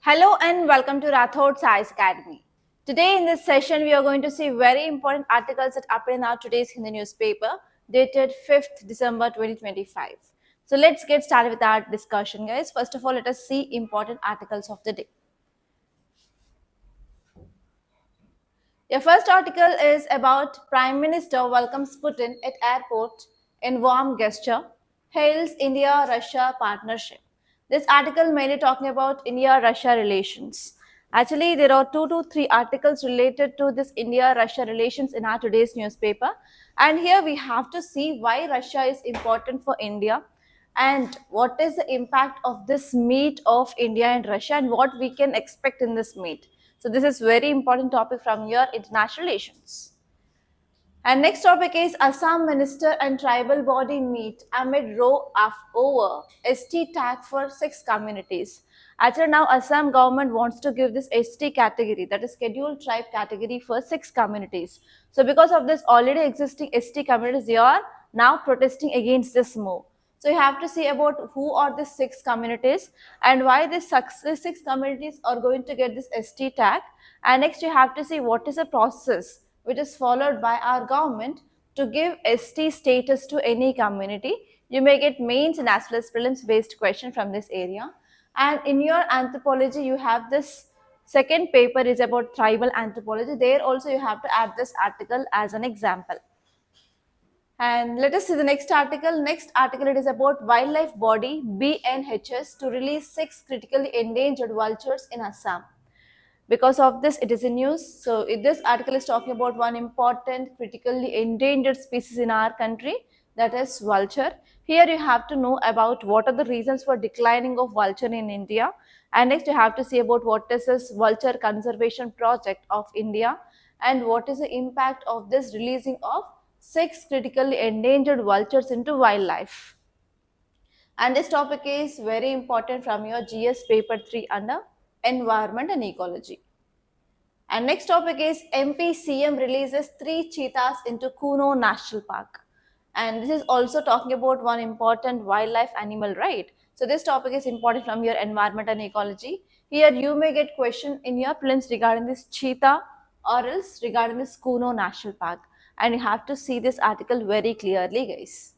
Hello and welcome to Rathod Science Academy. Today in this session, we are going to see very important articles that appear in our today's Hindi newspaper dated 5th December 2025. So let's get started with our discussion, guys. First of all, let us see important articles of the day. Your first article is about Prime Minister welcomes Putin at airport in warm gesture, hails India-Russia partnership. This article mainly talking about India-Russia relations. Actually, there are 2 to 3 articles related to this India-Russia relations in our today's newspaper. And here we have to see why Russia is important for India and what is the impact of this meet of India and Russia and what we can expect in this meet. So this is very important topic from your international relations. And next topic is Assam Minister and Tribal Body meet amid row over ST tag for 6 communities. Actually, now Assam government wants to give this ST category, that is scheduled tribe category, for 6 communities. So because of this already existing ST communities, they are now protesting against this move. So you have to see about who are the 6 communities and why these 6 communities are going to get this ST tag. And next you have to see what is the process which is followed by our government to give ST status to any community. You may get mains and as well as prelims based question from this area. And in your anthropology, you have this second paper is about tribal anthropology. There also you have to add this article as an example. And let us see the next article. Next article, it is about wildlife body BNHS to release 6 critically endangered vultures in Assam. Because of this, it is in news. So this article is talking about one important critically endangered species in our country, that is vulture. Here you have to know about what are the reasons for declining of vulture in India. And next you have to see about what is this vulture conservation project of India and what is the impact of this releasing of 6 critically endangered vultures into wildlife. And this topic is very important from your GS paper 3 under environment and ecology. And next topic is MP CM releases 3 cheetahs into Kuno National Park. And this is also talking about one important wildlife animal, right? So this topic is important from your environment and ecology. Here you may get question in your prelims regarding this cheetah or else regarding this Kuno National Park. And you have to see this article very clearly, guys.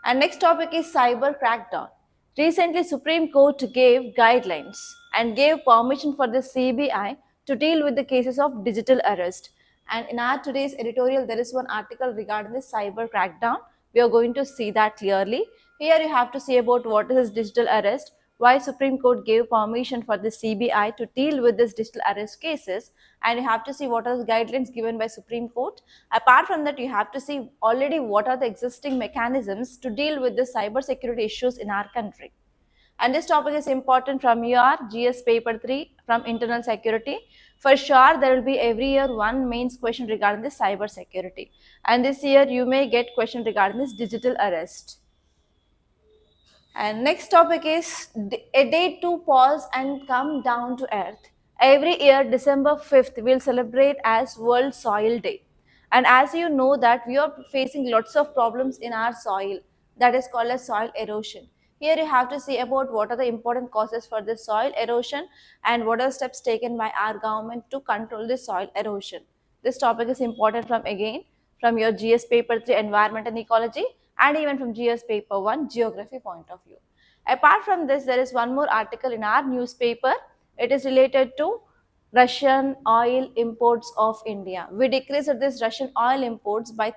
And next topic is cyber crackdown. Recently, Supreme Court gave guidelines and gave permission for the CBI to deal with the cases of digital arrest. And in our today's editorial, there is one article regarding the cyber crackdown. We are going to see that clearly. Here you have to see about what is digital arrest, why Supreme Court gave permission for the CBI to deal with this digital arrest cases, and you have to see what are the guidelines given by Supreme Court. Apart from that, you have to see already what are the existing mechanisms to deal with the cyber security issues in our country. And this topic is important from your GS paper 3 from internal security. For sure, there will be every year one mains question regarding the cyber security. And this year you may get question regarding this digital arrest. And next topic is a day to pause and come down to earth. Every year, December 5th, we'll celebrate as World Soil Day. And as you know that we are facing lots of problems in our soil, that is called as soil erosion. Here you have to see about what are the important causes for this soil erosion and what are steps taken by our government to control this soil erosion. This topic is important from your GS paper 3 environment and ecology and even from GS paper 1 geography point of view. Apart from this, there is one more article in our newspaper. It is related to Russian oil imports of India. We decreased this Russian oil imports by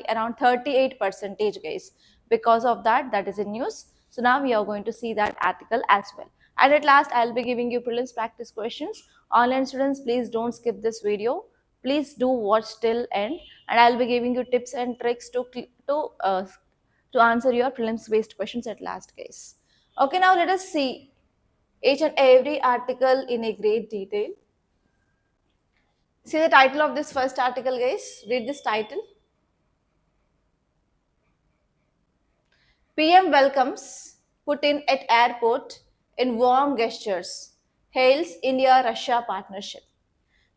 around 38%, guys. Because of that, that is in news. So now we are going to see that article as well. And at last, I'll be giving you prelims practice questions. Online students, please don't skip this video. Please do watch till end, and I'll be giving you tips and tricks to answer your prelims based questions at last, guys. Okay, now let us see each and every article in a great detail. See the title of this first article, guys. Read this title. PM welcomes Putin at airport in warm gestures, hails India-Russia partnership.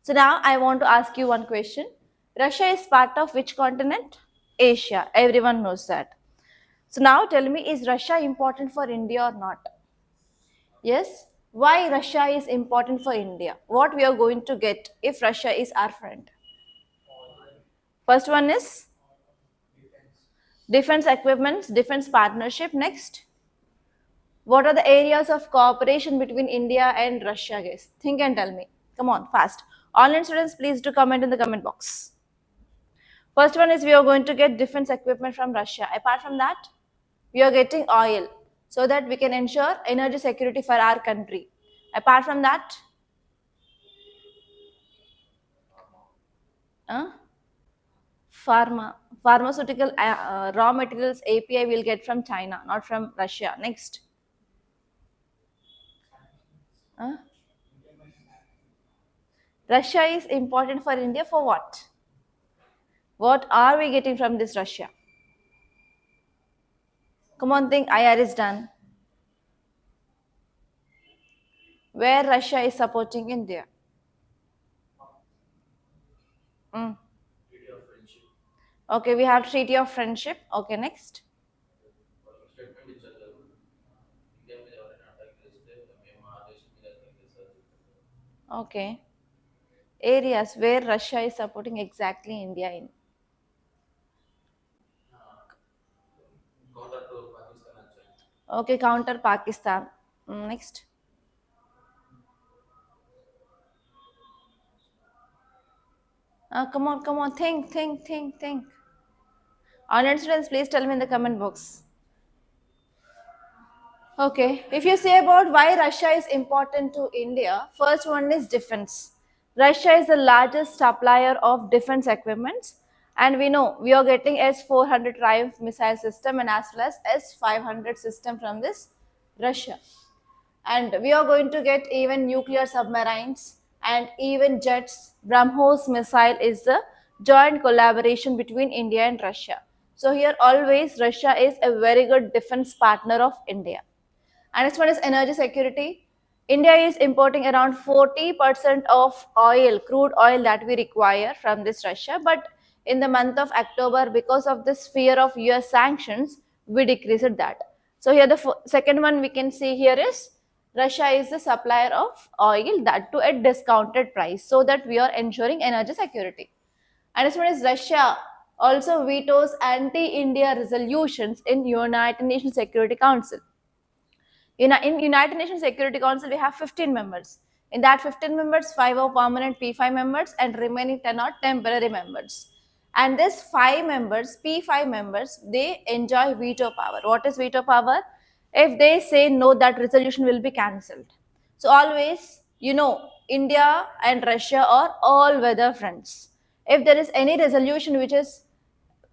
So now I want to ask you one question. Russia is part of which continent? Asia. Everyone knows that. So now tell me, is Russia important for India or not? Yes? Why Russia is important for India? What we are going to get if Russia is our friend? First one is defense equipments, defense partnership. Next, what are the areas of cooperation between India and Russia, guys? Think and tell me. Come on, fast. Online students, please do comment in the comment box. First one is we are going to get defense equipment from Russia. Apart from that, we are getting oil so that we can ensure energy security for our country. Apart from that, pharmaceutical raw materials API will get from China, not from Russia. Next. Russia is important for India for what? What are we getting from this Russia? Come on, think. IR is done. Where Russia is supporting India? Okay, we have treaty of friendship. Okay, next. Okay. Areas where Russia is supporting exactly India in. Okay, counter Pakistan. Next. Come on. Think. Online students, please tell me in the comment box. Okay, if you say about why Russia is important to India, first one is defense. Russia is the largest supplier of defense equipments, and we know we are getting S-400 Triumph missile system and as well as S-500 system from this Russia. And we are going to get even nuclear submarines and even jets. BrahMos missile is the joint collaboration between India and Russia. So here always Russia is a very good defense partner of India. And next one is energy security. India is importing around 40% of oil, crude oil that we require from this Russia. But in the month of October, because of this fear of US sanctions, we decreased that. So here the second one we can see here is Russia is the supplier of oil, that to a discounted price, so that we are ensuring energy security. And this one is Russia also vetoes anti-India resolutions in United Nations Security Council. In United Nations Security Council, we have 15 members. In that 15 members, 5 are permanent P5 members and remaining 10 are temporary members. And this 5 members, P5 members, they enjoy veto power. What is veto power? If they say no, that resolution will be cancelled. So always, India and Russia are all weather friends. If there is any resolution which is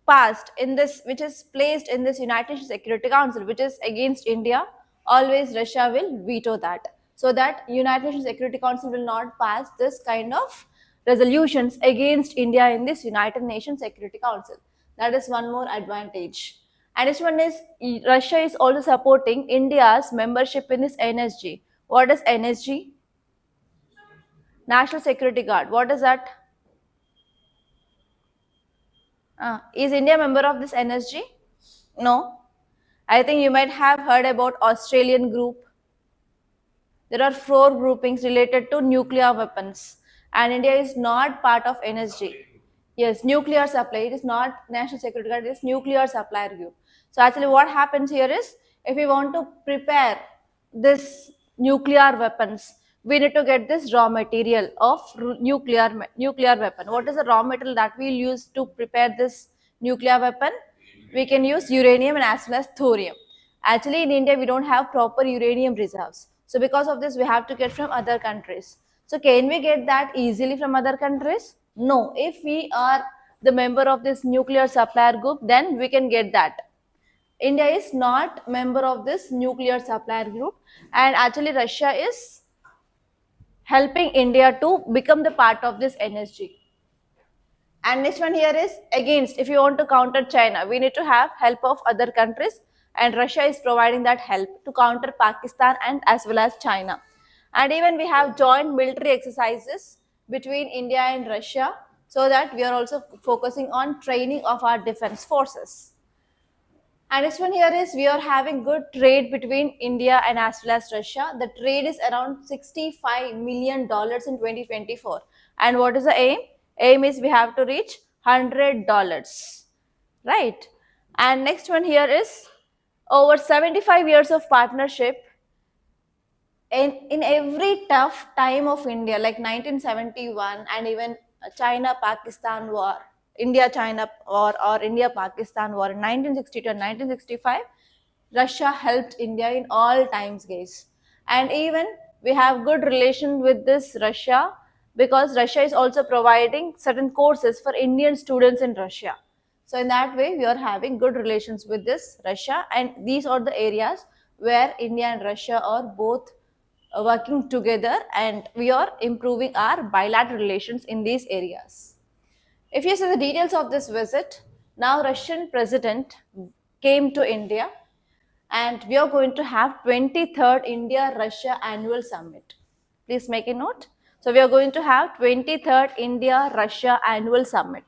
passed in this, which is placed in this United Nations Security Council, which is against India, always Russia will veto that, so that United Nations Security Council will not pass this kind of resolutions against India in this United Nations Security Council. That is one more advantage. And this one is Russia is also supporting India's membership in this NSG. What is NSG? National Security Guard. What is that? Is India a member of this NSG? No. I think you might have heard about Australian group. There are 4 groupings related to nuclear weapons, and India is not part of NSG. Yes, nuclear supply. It is not National Security Guard, it is nuclear supplier group. So actually what happens here is, if we want to prepare this nuclear weapons, we need to get this raw material of nuclear weapon. What is the raw material that we use to prepare this nuclear weapon? We can use uranium and as well as thorium. Actually in India we don't have proper uranium reserves. So because of this we have to get from other countries. So can we get that easily from other countries? No. If we are the member of this nuclear supplier group, then we can get that. India is not member of this nuclear supplier group, and actually Russia is helping India to become the part of this NSG. And next one here is against, if you want to counter China, we need to have help of other countries, and Russia is providing that help to counter Pakistan and as well as China. And even we have joint military exercises between India and Russia, so that we are also focusing on training of our defense forces. And this one here is we are having good trade between India and as well as Russia. The trade is around $65 million in 2024. And what is the aim? Aim is we have to reach $100, right? And next one here is over 75 years of partnership in every tough time of India, like 1971 and even China-Pakistan war, India-China war or India-Pakistan war in 1962 and 1965, Russia helped India in all times, guys. And even we have good relation with this Russia because Russia is also providing certain courses for Indian students in Russia. So in that way, we are having good relations with this Russia, and these are the areas where India and Russia are both working together, and we are improving our bilateral relations in these areas. If you see the details of this visit, now Russian president came to India and we are going to have 23rd India-Russia annual summit. Please make a note. So we are going to have 23rd India-Russia annual summit.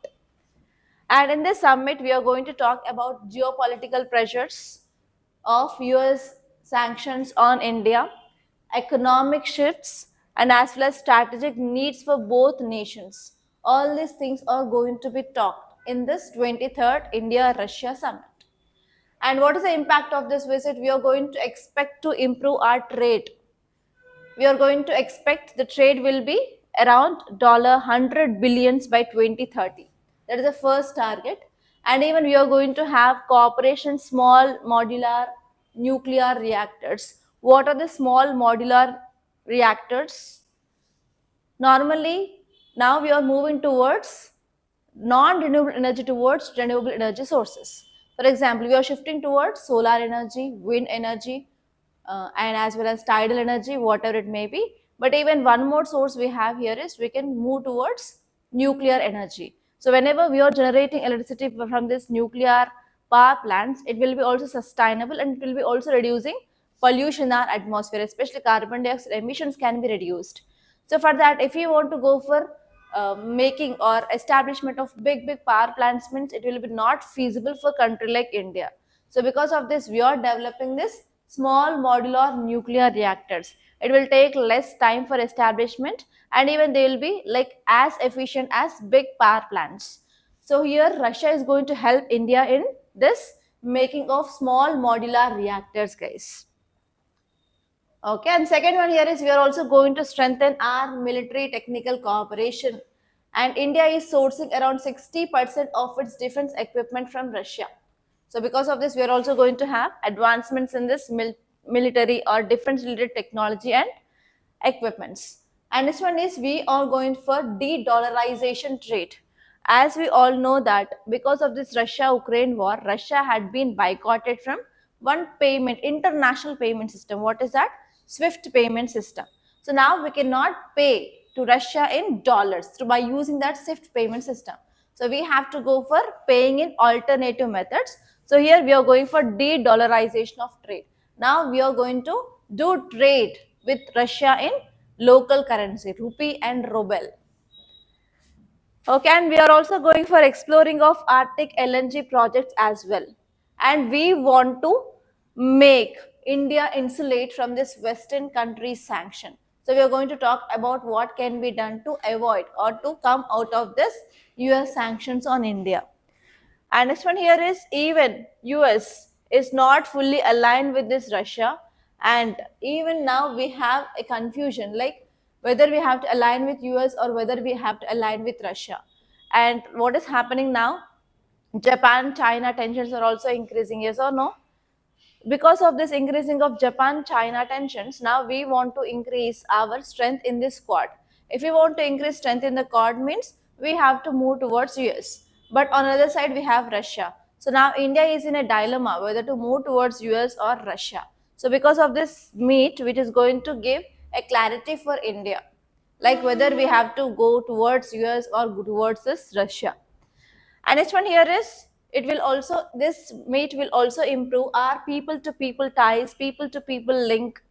And in this summit, we are going to talk about geopolitical pressures of US sanctions on India, economic shifts, and as well as strategic needs for both nations. All these things are going to be talked in this 23rd India-Russia summit. And what is the impact of this visit? We are going to expect to improve our trade. We are going to expect the trade will be around $100 billion by 2030. That is the first target. And even we are going to have cooperation small modular nuclear reactors. What are the small modular reactors? Normally, now we are moving towards non-renewable energy towards renewable energy sources. For example, we are shifting towards solar energy, wind energy, and as well as tidal energy, whatever it may be. But even one more source we have here is we can move towards nuclear energy. So whenever we are generating electricity from this nuclear power plants, it will be also sustainable and it will be also reducing pollution in our atmosphere, especially carbon dioxide emissions can be reduced. So for that, if you want to go for making or establishment of big power plants, means it will be not feasible for country like India. So because of this, we are developing this small modular nuclear reactors. It will take less time for establishment and even they will be like as efficient as big power plants. So here Russia is going to help India in this making of small modular reactors, guys. Okay, and second one here is we are also going to strengthen our military technical cooperation, and India is sourcing around 60% of its defense equipment from Russia. So because of this, we are also going to have advancements in this military or defense related technology and equipments. And this one is we are going for de-dollarization trade. As we all know that because of this Russia-Ukraine war, Russia had been boycotted from one payment, international payment system. What is that? SWIFT payment system. So now we cannot pay to Russia in dollars by using that SWIFT payment system. So we have to go for paying in alternative methods. So here we are going for de-dollarization of trade. Now we are going to do trade with Russia in local currency, rupee and ruble. Okay, and we are also going for exploring of Arctic LNG projects as well. And we want to make India insulate from this Western country's sanction. So we are going to talk about what can be done to avoid or to come out of this US sanctions on India. And next one here is even US is not fully aligned with this Russia, and even now we have a confusion like whether we have to align with US or whether we have to align with Russia. And what is happening now? Japan-China tensions are also increasing, yes or no? Because of this increasing of Japan-China tensions, now we want to increase our strength in this Quad. If we want to increase strength in the Quad means we have to move towards US. But on the other side, we have Russia. So now India is in a dilemma whether to move towards US or Russia. So because of this meet, which is going to give a clarity for India, like whether we have to go towards US or towards this Russia. And next one here is it will also, this meet will also improve our people to people ties, people to people link,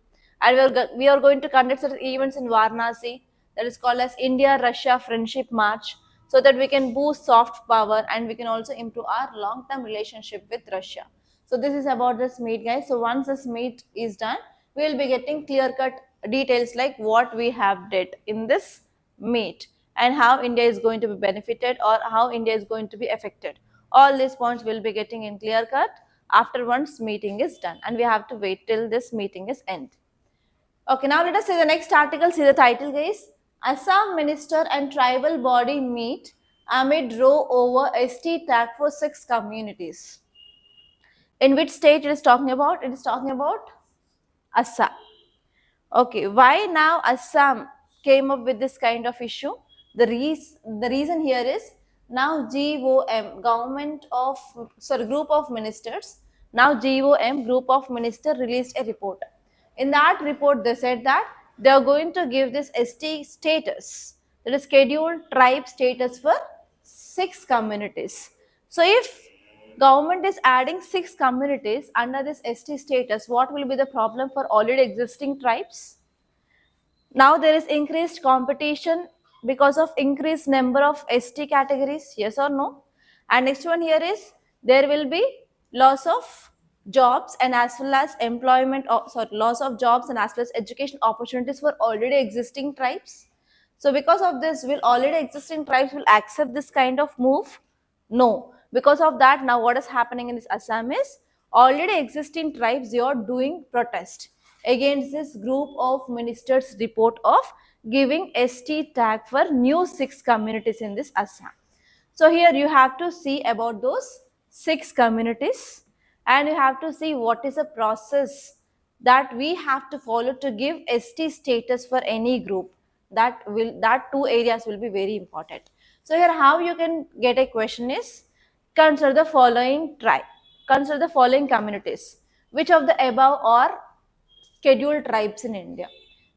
and we are going to conduct certain events in Varanasi that is called as India Russia Friendship March, so that we can boost soft power and we can also improve our long term relationship with Russia. So this is about this meet, guys. So once this meet is done, we will be getting clear cut details like what we have did in this meet and how India is going to be benefited or how India is going to be affected. All these points will be getting in clear cut after once meeting is done, and we have to wait till this meeting is end. Okay, now let us see the next article. See the title, guys. Assam minister and tribal body meet amid row over ST tag for 6 communities. In which state it is talking about? It is talking about Assam. Okay, why now Assam came up with this kind of issue? The reason here is now GOM, group of ministers. Now GOM, group of ministers, released a report. In that report, they said that they are going to give this ST status, that is scheduled tribe status for 6 communities. So if government is adding 6 communities under this ST status, what will be the problem for already existing tribes? Now there is increased competition because of increased number of ST categories, yes or no? And next one here is there will be loss of jobs and as well as loss of jobs and as well as education opportunities for already existing tribes. So because of this, will already existing tribes will accept this kind of move? No. Because of that, now what is happening in this Assam is already existing tribes, they are doing protest against this group of ministers report of giving ST tag for new 6 communities in this Assam. So here you have to see about those 6 communities and you have to see what is the process that we have to follow to give ST status for any group. That 2 areas will be very important. So here how you can get a question is, consider the following communities. Which of the above are scheduled tribes in India?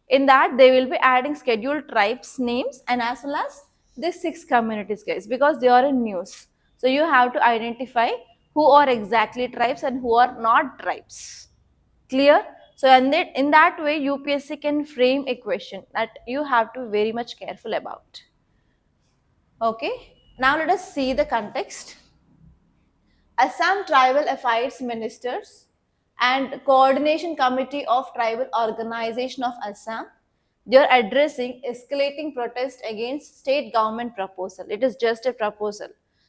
In that they will be adding scheduled tribes names and as well as these 6 communities, guys, because they are in news. So you have to identify who are exactly tribes and who are not tribes. Clear? So in that way UPSC can frame a question that you have to be very much careful about. Okay, now let us see the context. Assam Tribal Affairs Ministers and Coordination Committee of Tribal Organization of Assam, they are addressing escalating protest against state government proposal. It is just a proposal.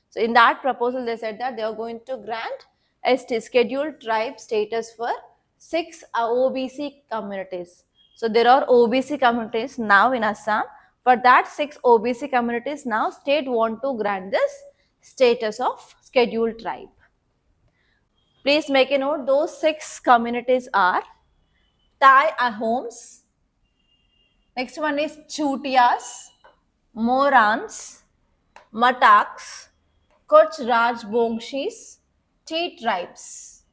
So in that proposal, they said that they are going to grant ST scheduled tribe status for 6 OBC communities. So there are OBC communities now in Assam. For that 6 OBC communities, now state want to grant this status of scheduled tribe. Please make a note, those 6 communities are Tai Ahoms, next one is Chutias, Morans, Mataks, Kutch Rajbongshis, T tribes.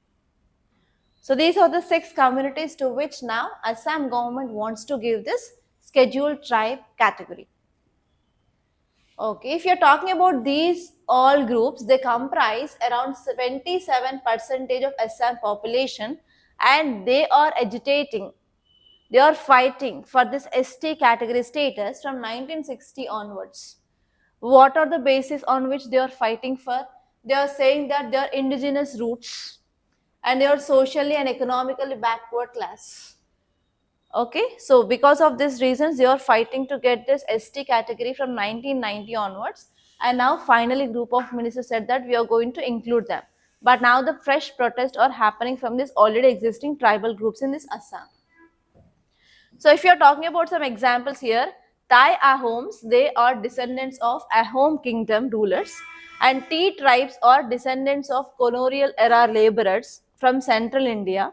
So these are the 6 communities to which now Assam government wants to give this scheduled tribe category. Okay, if you're talking about these all groups, they comprise around 77% of Assam population and they are agitating, they are fighting for this ST category status from 1960 onwards. What are the basis on which they are fighting for? They are saying that they are indigenous roots and they are socially and economically backward class. Okay, so because of these reasons, they are fighting to get this ST category from 1990 onwards, and now finally group of ministers said that we are going to include them. But now the fresh protests are happening from this already existing tribal groups in this Assam. So if you are talking about some examples here, Tai Ahoms, they are descendants of Ahom kingdom rulers, and T tribes are descendants of colonial era laborers from central India.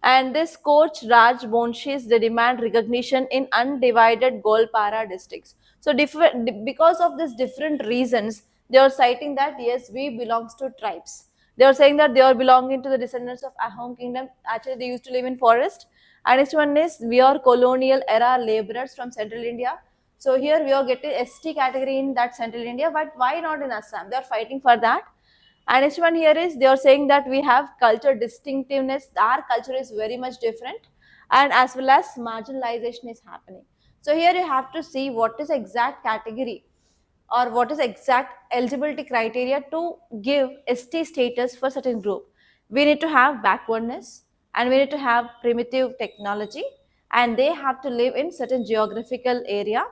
And this Coach Rajbongshis, they demand recognition in undivided Golpara districts. So because of these different reasons, they are citing that yes, we belongs to tribes. They are saying that they are belonging to the descendants of Ahom kingdom. Actually, they used to live in forest. And next one is we are colonial era laborers from central India. So here we are getting ST category in that central India, but why not in Assam? They are fighting for that. And next one here is they are saying that we have culture distinctiveness. Our culture is very much different, and as well as marginalization is happening. So here you have to see what is exact category or what is exact eligibility criteria to give ST status for certain group. we need to have backwardness, and we need to have primitive technology, and they have to live in certain geographical area,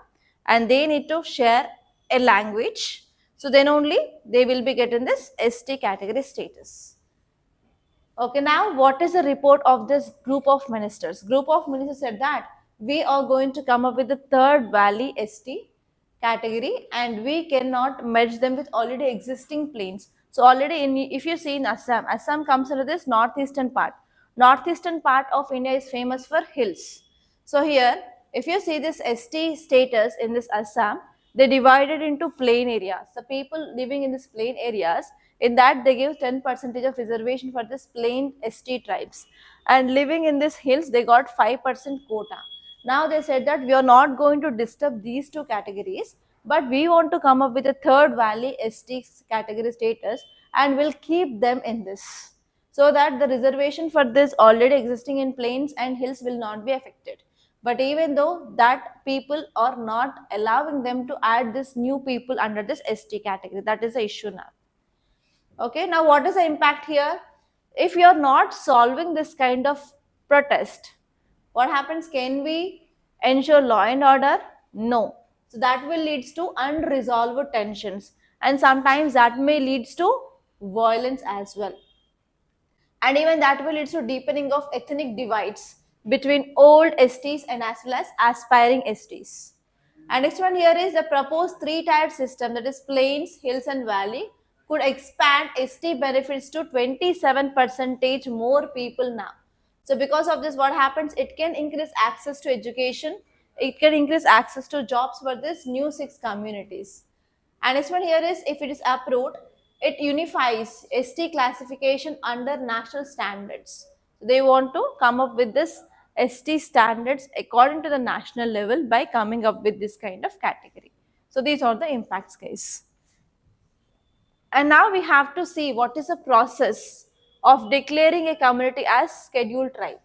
and they need to share a language. So then only they will be getting this ST category status. Okay, now what is the report of this group of ministers? Group of ministers said that we are going to come up with the third valley ST category, and we cannot merge them with already existing plains. So already if you see in Assam, Assam comes under this northeastern part. Northeastern part of India is famous for hills. So here, if you see this ST status in this Assam, they divided into plain areas. The people living in these plain areas, in that they give 10% of reservation for this plain ST tribes, and living in these hills they got 5% quota. Now they said that we are not going to disturb these two categories, but we want to come up with a third valley ST category status, and we'll keep them in this, so that the reservation for this already existing in plains and hills will not be affected. But even though that people are not allowing them to add this new people under this ST category, that is the issue now. Okay, now what is the impact here? If you are not solving this kind of protest, what happens? Can we ensure law and order? No. So that will lead to unresolved tensions, and sometimes that may lead to violence as well. And even that will lead to deepening of ethnic divides between old STs and as well as aspiring STs. And next one here is the proposed three-tiered system, that is plains, hills and valley, could expand ST benefits to 27% more people now. So because of this, what happens? It can increase access to education, it can increase access to jobs for this new 6 communities. And next one here is, if it is approved, it unifies ST classification under national standards. So they want to come up with this ST standards according to the national level by coming up with this kind of category. So these are the impacts, guys. And now we have to see what is the process of declaring a community as scheduled tribe.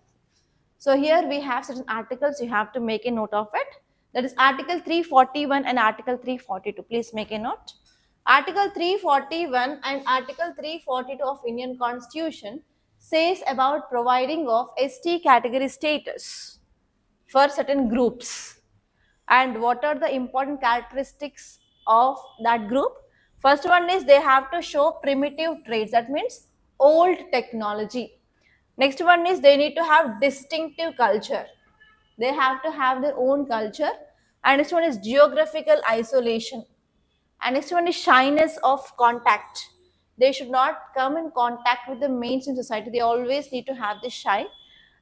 So here we have certain articles, you have to make a note of it. That is Article 341 and Article 342. Please make a note. Article 341 and Article 342 of Indian Constitution says about providing of ST category status for certain groups. And what are the important characteristics of that group? First one is they have to show primitive traits, that means old technology. Next one is they need to have distinctive culture. They have to have their own culture. And next one is geographical isolation. And next one is shyness of contact. They should not come in contact with the mainstream society. They always need to have this shy.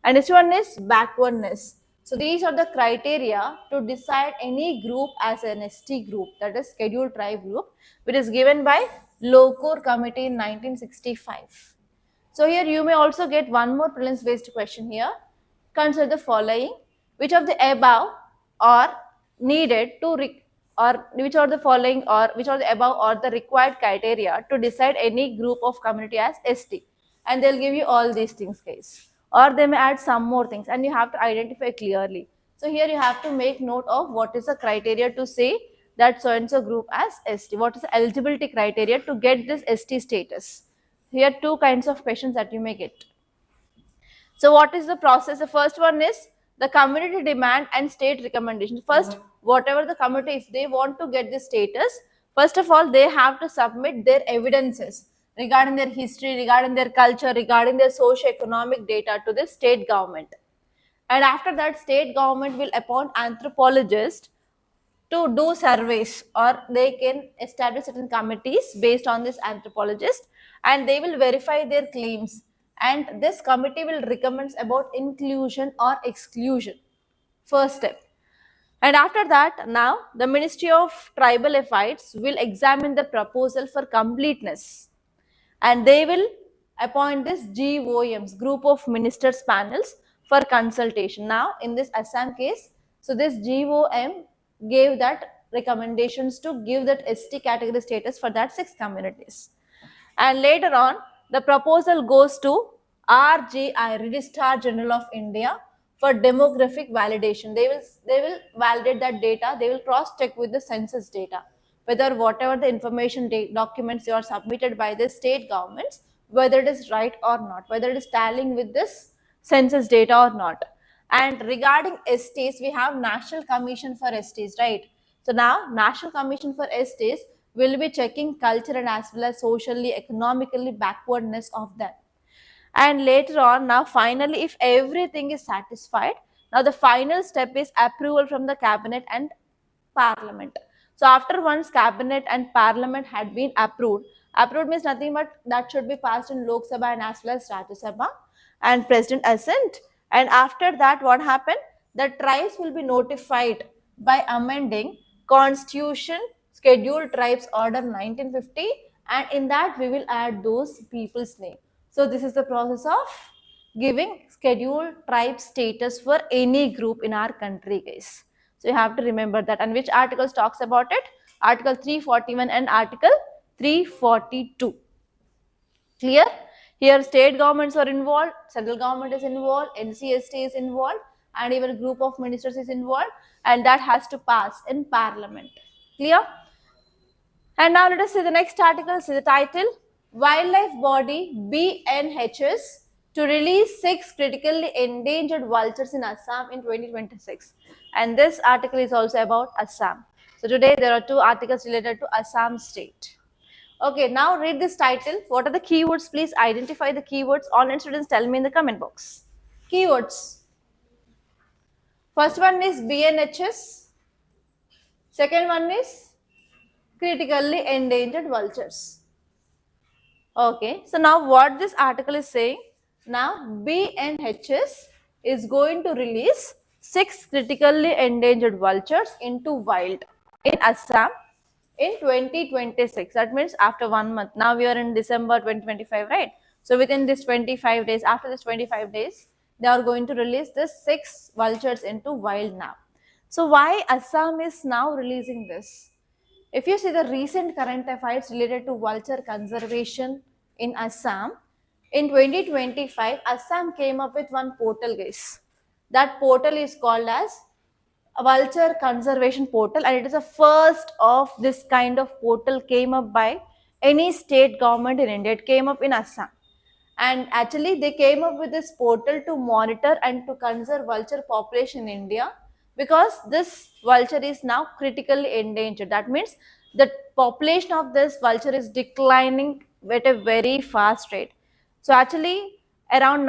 And next one is backwardness. So these are the criteria to decide any group as an ST group, that is scheduled tribe group, which is given by Lokur Committee in 1965. So here you may also get one more prelims based question here. Consider the following. Which of the above are needed to or which are the following or which are the above or the required criteria to decide any group of community as ST? And they'll give you all these things, guys. Or they may add some more things, and you have to identify clearly. So here you have to make note of what is the criteria to say that so and so group as ST. What is the eligibility criteria to get this ST status? Here two kinds of questions that you may get. So what is the process? The first one is the community demand and state recommendation. First, whatever the community, if they want to get this status, first of all, they have to submit their evidences regarding their history, regarding their culture, regarding their socio-economic data to the state government. And after that, state government will appoint anthropologists to do surveys, or they can establish certain committees based on this anthropologist, and they will verify their claims, and this committee will recommend about inclusion or exclusion. First step. And after that, now the Ministry of Tribal Affairs will examine the proposal for completeness, and they will appoint this GOMs, group of ministers panels, for consultation. Now in this Assam case, so this GOM gave that recommendations to give that ST category status for that 6 communities. And later on, the proposal goes to RGI, Registrar General of India, for demographic validation. They will validate that data. They will cross check with the census data whether whatever the information documents you are submitted by the state governments whether it is right or not, whether it is tallying with this census data or not. And regarding STs, we have National Commission for STs, right? So now National Commission for STs will be checking culture and as well as socially, economically backwardness of them. And later on, now finally, if everything is satisfied, now the final step is approval from the cabinet and parliament. So after once cabinet and parliament had been approved means nothing but that should be passed in Lok Sabha and as well as Rajya Sabha and president assent. And after that, what happened? The tribes will be notified by amending Constitution Scheduled Tribes Order 1950, and in that we will add those people's name. So this is the process of giving scheduled tribe status for any group in our country, guys. So you have to remember that. And which articles talks about it? Article 341 and Article 342. Clear? Here state governments are involved, central government is involved, NCST is involved, and even a group of ministers is involved, and that has to pass in parliament. Clear? And now let us see the next article. See the title: Wildlife Body BNHS to release 6 critically endangered vultures in Assam in 2026. And this article is also about Assam. So today there are 2 articles related to Assam state. Okay, now read this title. What are the keywords? Please identify the keywords. Online students, tell me in the comment box. Keywords. First one is BNHS. Second one is critically endangered vultures. Okay, so now what this article is saying, now BNHS is going to release 6 critically endangered vultures into wild in Assam in 2026. That means after 1 month. Now we are in December 2025, right? So within this 25 days, after this 25 days, they are going to release this 6 vultures into wild now. So why Assam is now releasing this? If you see the recent current affairs related to vulture conservation in Assam, in 2025, Assam came up with one portal, guys. That portal is called as Vulture Conservation Portal, and it is the first of this kind of portal came up by any state government in India. It came up in Assam. And actually, they came up with this portal to monitor and to conserve vulture population in India, because this vulture is now critically endangered. That means the population of this vulture is declining at a very fast rate. So actually, around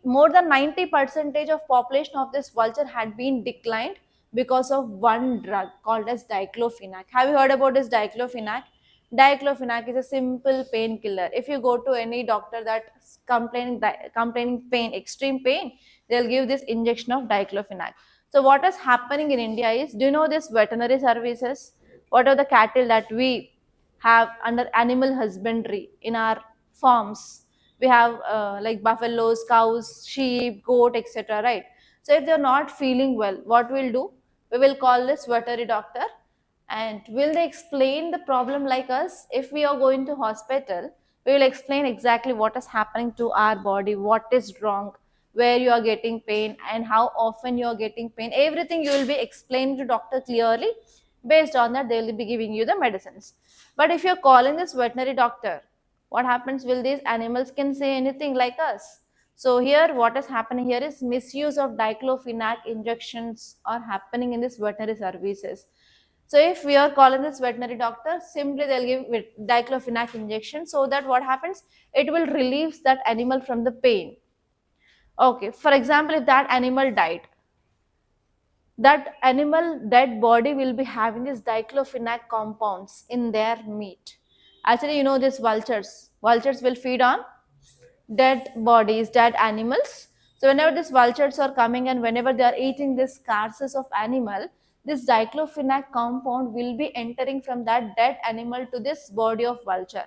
more than 90% of population of this vulture had been declined because of one drug called as diclofenac. Have you heard about this diclofenac? Diclofenac is a simple painkiller. If you go to any doctor that's complaining pain, extreme pain, they'll give this injection of diclofenac. So what is happening in India is, do you know this veterinary services? What are the cattle that we have under animal husbandry in our farms? We have like buffaloes, cows, sheep, goat, etc. Right? So if they're not feeling well, what we'll do? We will call this veterinary doctor, and will they explain the problem like us? If we are going to hospital, we will explain exactly what is happening to our body, what is wrong, where you are getting pain, and how often you are getting pain. Everything you will be explaining to doctor clearly. Based on that, they will be giving you the medicines. But if you're calling this veterinary doctor, what happens? Will these animals can say anything like us? So here what is happening here is misuse of diclofenac injections are happening in this veterinary services. So if we are calling this veterinary doctor, simply they'll give diclofenac injection, so that what happens? It will relieve that animal from the pain. Okay, for example, if that animal died, that animal dead body will be having this diclofenac compounds in their meat. Actually, you know, these vultures will feed on dead bodies, dead animals. So whenever these vultures are coming and whenever they are eating this carcass of animal, this diclofenac compound will be entering from that dead animal to this body of vulture,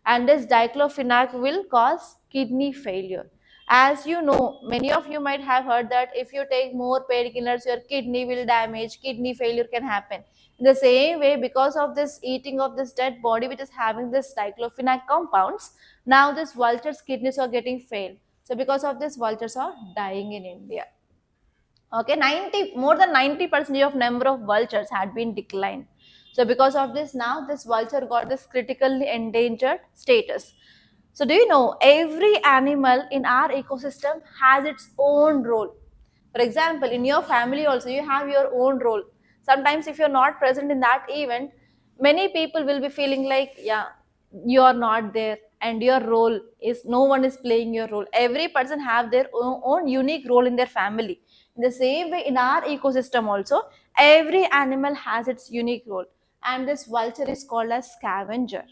and this diclofenac will cause kidney failure. As you know, many of you might have heard that if you take more painkillers, your kidney will damage, kidney failure can happen. In the same way, because of this eating of this dead body which is having this diclofenac compounds, now this vulture's kidneys are getting failed. So because of this, vultures are dying in India. Okay, more than 90% of number of vultures had been declined. So because of this, now this vulture got this critically endangered status. So do you know every animal in our ecosystem has its own role? For example, in your family also you have your own role. Sometimes if you're not present in that event, many people will be feeling like, yeah, you are not there and your role is, no one is playing your role. Every person have their own unique role in their family. In the same way, in our ecosystem also, every animal has its unique role. And this vulture is called as scavenger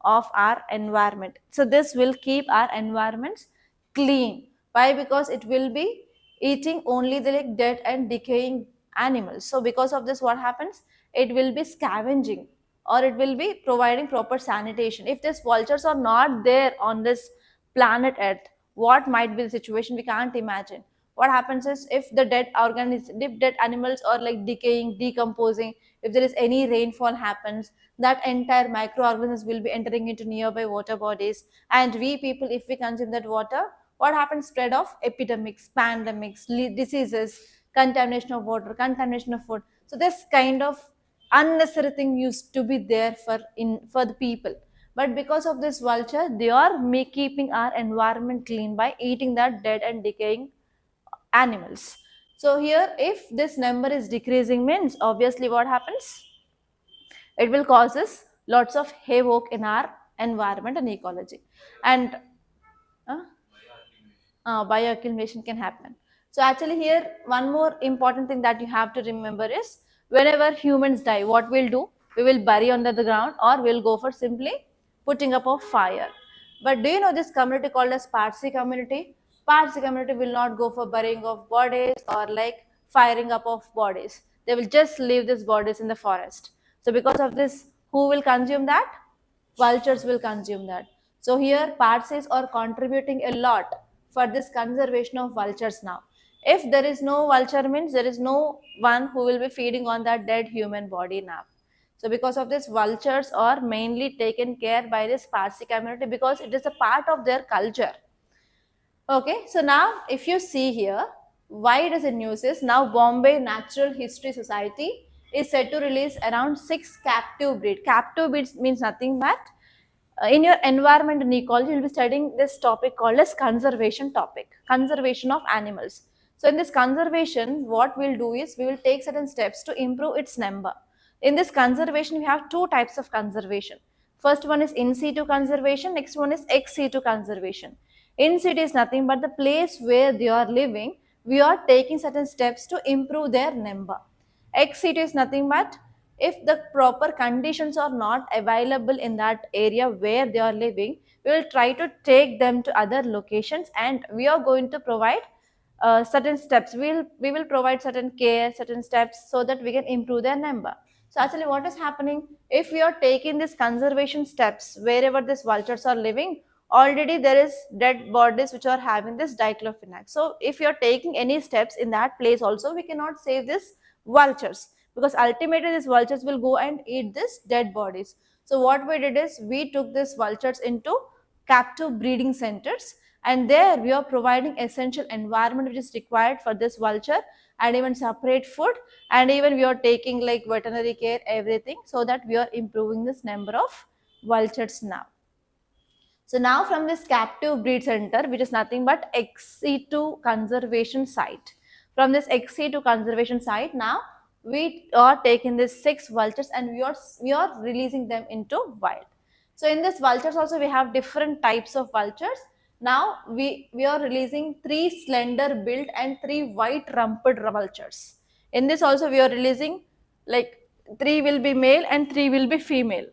of our environment. So this will keep our environments clean. Why? Because it will be eating only the like dead and decaying animals. So because of this, what happens? It will be scavenging, or it will be providing proper sanitation. If these vultures are not there on this planet Earth, what might be the situation? We can't imagine. What happens is, if the dead organisms, if dead animals are like decaying, decomposing, if there is any rainfall happens, that entire microorganisms will be entering into nearby water bodies, and we people, if we consume that water, what happens? Spread of epidemics, pandemics, diseases, contamination of water, contamination of food. So this kind of unnecessary thing used to be there for the people, but because of this vulture, they are keeping our environment clean by eating that dead and decaying animals. So here, if this number is decreasing, means obviously what happens? It will causes lots of havoc in our environment and ecology, and uh, bioaccumulation can happen. So actually here, one more important thing that you have to remember is, whenever humans die, what we'll do? We will bury under the ground, or we'll go for simply putting up a fire. But do you know this community called as Parsi community? Parsi community will not go for burying of bodies or like firing up of bodies. They will just leave these bodies in the forest. So because of this, who will consume that? Vultures will consume that. So here Parsis are contributing a lot for this conservation of vultures now. If there is no vulture, means there is no one who will be feeding on that dead human body now. So because of this, vultures are mainly taken care by this Parsi community because it is a part of their culture. Okay, so now if you see here, why it is in news is, now Bombay Natural History Society is set to release around 6 captive breed. Captive breeds means nothing but, in your environment and ecology, you'll be studying this topic called as conservation topic, conservation of animals. So in this conservation, what we'll do is, we will take certain steps to improve its number. In this conservation, we have two types of conservation. First one is in situ conservation, next one is ex situ conservation. In situ is nothing but the place where they are living, we are taking certain steps to improve their number. Ex situ is nothing but, if the proper conditions are not available in that area where they are living, we will try to take them to other locations, and we are going to provide certain steps. We will provide certain care, certain steps, so that we can improve their number. So actually what is happening, if we are taking these conservation steps wherever these vultures are living, already there is dead bodies which are having this diclofenac. So if you are taking any steps in that place also, we cannot save this vultures, because ultimately these vultures will go and eat this dead bodies. So what we did is, we took these vultures into captive breeding centers, and there we are providing essential environment which is required for this vulture, and even separate food, and even we are taking like veterinary care, everything, so that we are improving this number of vultures now. So now from this captive breed center, which is nothing but ex situ conservation site, from this ex situ conservation site, now we are taking these 6 vultures, and we are releasing them into wild. So in this vultures also, we have different types of vultures. Now we are releasing 3 slender built and 3 white rumped vultures. In this also, we are releasing like 3 will be male and 3 will be female,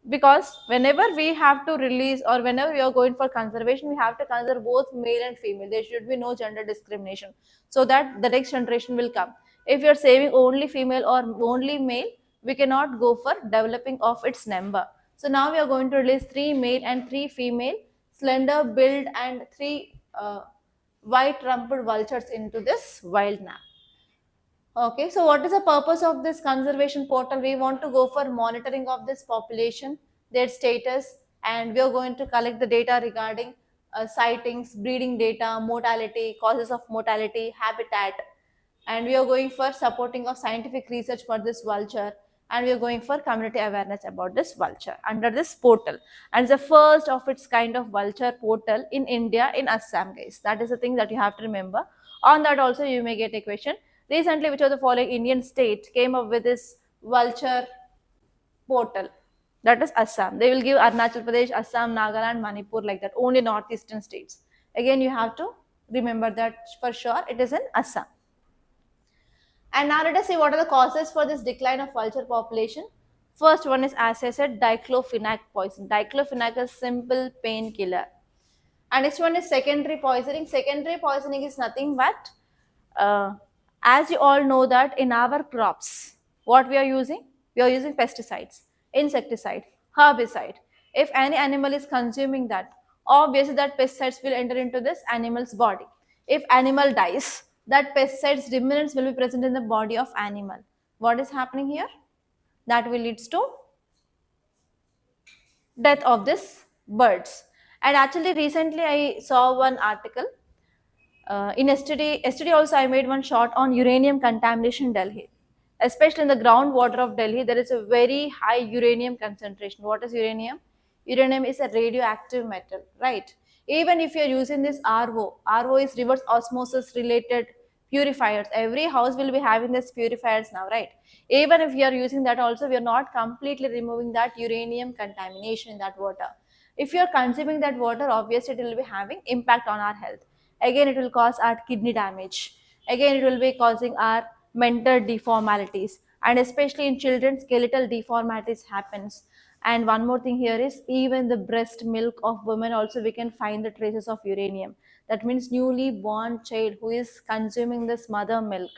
because whenever we have to release, or whenever we are going for conservation, we have to conserve both male and female. There should be no gender discrimination, so that the next generation will come. If you are saving only female or only male, we cannot go for developing of its number. So now we are going to release 3 male and 3 female slender build and 3 white rumpled vultures into this wild now. Okay, so what is the purpose of this conservation portal? We want to go for monitoring of this population, their status, and we are going to collect the data regarding sightings, breeding data, mortality, causes of mortality, habitat, and we are going for supporting of scientific research for this vulture, and we are going for community awareness about this vulture under this portal. And it's the first of its kind of vulture portal in India, in Assam, guys. That is the thing that you have to remember. On that also you may get a question. Recently, which of the following Indian state came up with this vulture portal? That is Assam. They will give Arunachal Pradesh, Assam, Nagaland, Manipur, like that, only northeastern states. Again, you have to remember that for sure it is in Assam. And now let us see what are the causes for this decline of vulture population. First one is, as I said, diclofenac poison. Diclofenac is simple painkiller. And next one is secondary poisoning. Secondary poisoning is nothing but, as you all know that in our crops, what we are using? We are using pesticides, insecticide, herbicide. If any animal is consuming that, obviously that pesticides will enter into this animal's body. If animal dies, that pesticides remnants will be present in the body of animal. What is happening here? That will leads to death of this birds. And actually recently I saw one article in yesterday also I made one shot on uranium contamination in Delhi. Especially in the groundwater of Delhi, there is a very high uranium concentration. What is uranium? Uranium is a radioactive metal, right? Even if you are using this RO is reverse osmosis related purifiers. Every house will be having this purifiers now, right? Even if you are using that also, we are not completely removing that uranium contamination in that water. If you are consuming that water, obviously it will be having impact on our health. Again, it will cause our kidney damage. Again, it will be causing our mental deformalities, and especially in children, skeletal deformities happens. And one more thing here is, even the breast milk of women also we can find the traces of uranium. That means newly born child who is consuming this mother milk,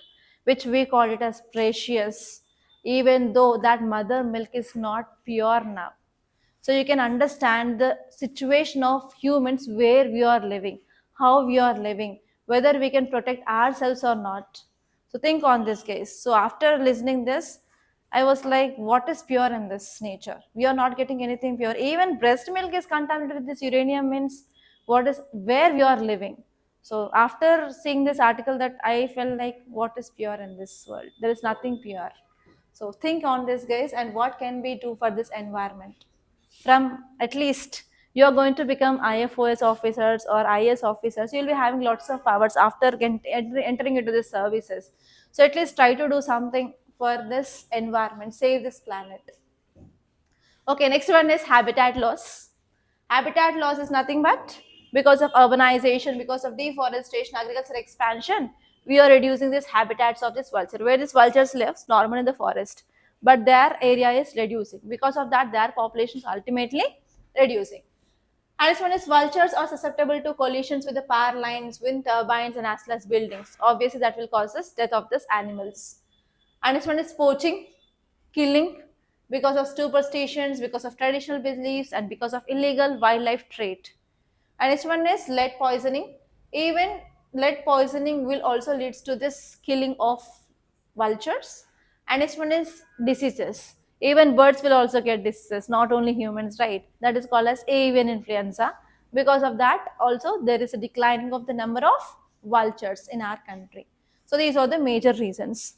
which we call it as precious, even though that mother milk is not pure now. So you can understand the situation of humans, where we are living, how we are living, whether we can protect ourselves or not. So think on this, guys. So after listening this, I was like, what is pure in this nature? We are not getting anything pure. Even breast milk is contaminated with this uranium, means what is, where we are living. So after seeing this article, that I felt like, what is pure in this world? There is nothing pure. So think on this, guys, and what can we do for this environment? From at least you are going to become IFOS officers or IS officers, you will be having lots of powers after entering into these services. So at least try to do something for this environment, save this planet. Okay, next one is habitat loss. Habitat loss is nothing but, because of urbanization, because of deforestation, agriculture expansion, we are reducing these habitats of this vulture. Where these vultures lives, normal in the forest, but their area is reducing. Because of that, their population is ultimately reducing. And this one is, vultures are susceptible to collisions with the power lines, wind turbines, and as well as buildings. Obviously, that will cause the death of these animals. And this one is poaching, killing, because of superstitions, because of traditional beliefs, and because of illegal wildlife trade. And next one is lead poisoning. Even lead poisoning will also leads to this killing of vultures. And next one is diseases. Even birds will also get diseases, not only humans, right? That is called as avian influenza. Because of that, also there is a declining of the number of vultures in our country. So these are the major reasons.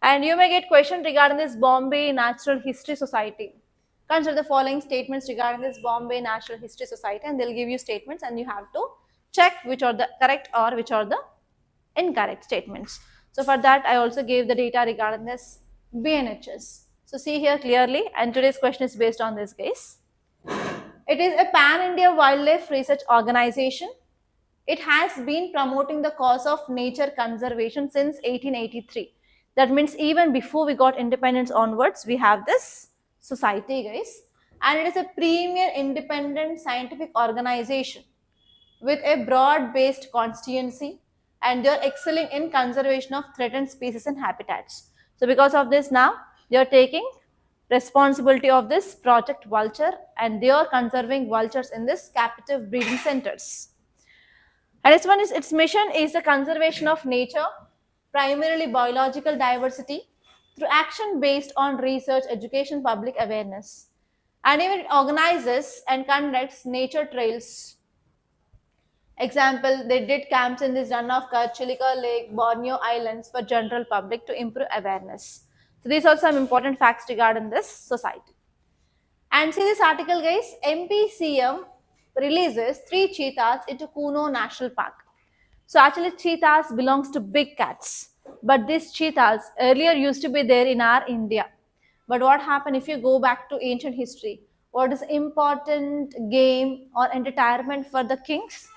And you may get questions regarding this Bombay Natural History Society. Consider the following statements regarding this Bombay Natural History Society, and they'll give you statements and you have to check which are the correct or which are the incorrect statements. So for that, I also gave the data regarding this BNHS. So see here clearly, and today's question is based on this case. It is a pan-India wildlife research organization. It has been promoting the cause of nature conservation since 1883. That means even before we got independence onwards, we have this society, guys. And it is a premier independent scientific organization with a broad-based constituency, and they are excelling in conservation of threatened species and habitats. So because of this, now they are taking responsibility of this Project Vulture, and they are conserving vultures in this captive breeding centers. And this one is, its mission is the conservation of nature, primarily biological diversity, through action based on research, education, public awareness. And even it organizes and conducts nature trails. Example, they did camps in this Run of Kutch, Chilika Lake, Borneo Islands for general public to improve awareness. So these are some important facts regarding this society. And see this article, guys. MPCM releases 3 cheetahs into Kuno National Park. So actually, cheetahs belongs to big cats, but these cheetahs earlier used to be there in our India. But what happened if you go back to ancient history? What is important game or entertainment for the kings?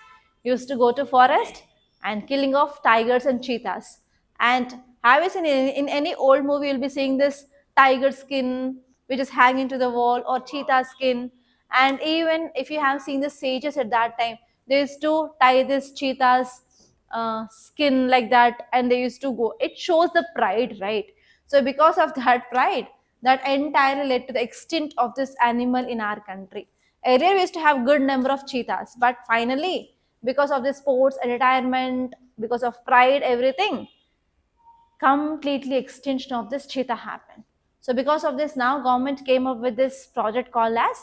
Used to go to forest and killing of tigers and cheetahs. And have you seen in any old movie, you'll be seeing this tiger skin which is hanging to the wall or cheetah skin. And even if you have seen the sages at that time, they used to tie this cheetah's skin like that and they used to go. It shows the pride, right? So because of that pride, that entirely led to the extent of this animal in our country. Earlier we used to have good number of cheetahs, but finally because of the sports retirement, because of pride, everything, completely extinction of this cheetah happened. So because of this, now government came up with this project called as